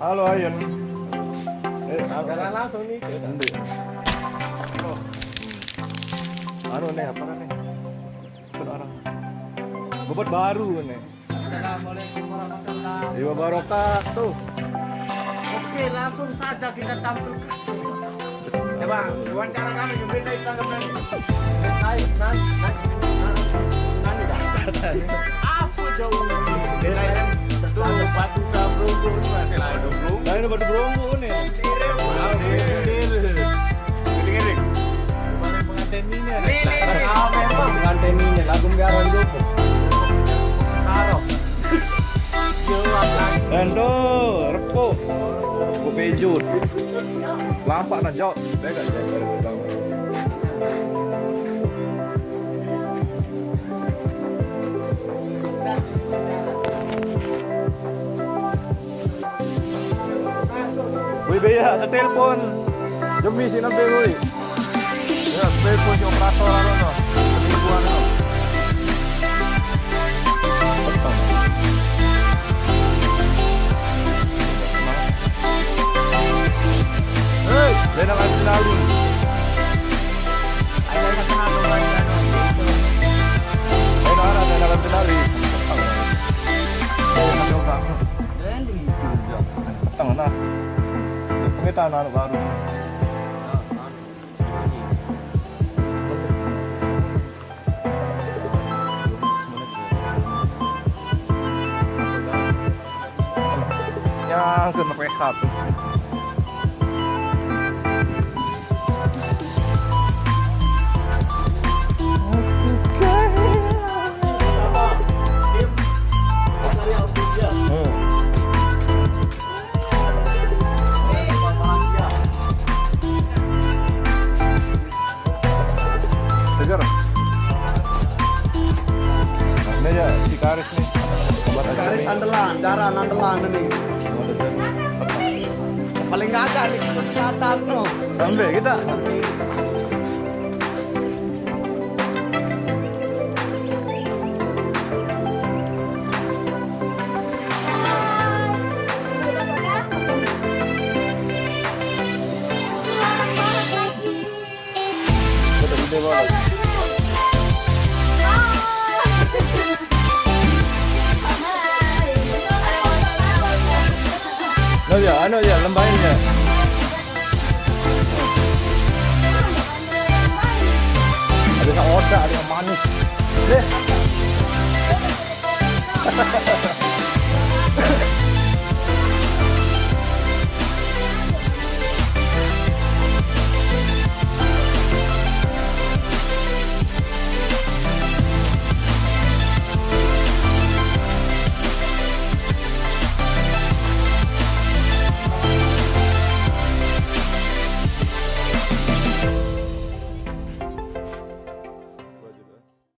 Halo Ayun. Jalan langsung nih. Nanti. Oh. Anu nih apa nih? Orang. Bobot baru nih. Assalamualaikum warahmatullahi Iwa Barokaatuh. Oke, langsung saja kita tampilkan. Coba wawancara kami gembira tanggapan nanti. Naik. Apa jauh? Tuh batu sabrunggu ini lah dulu. Nah ini batu beronggu nih. Gede-gede. Pengantin ini. Memang pengantin ini lagu garan dulu. Taruh. Dan tuh repo. Kupejut. Lampak na jauh. Bega aja. Wih beya, ada telepon. Demi si nabe wih. Ya, telepon si operator ano. Penipuan ano. Betul. Hei, dia nak kenalin. Ayo kita kenal dengan ano. Ayo nak kenalin. Tengah nah. Pengitaan anak baru. Yang kena rehat. Segar. Nah, ini aja si Karis nih. Karis andalan, darah andalan ini. Paling nggak ada nih kesehatan no. Sampai kita. Betul gede banget. Anu aja, lembahin aja. Ada yang oda, ada yang manis. Deh.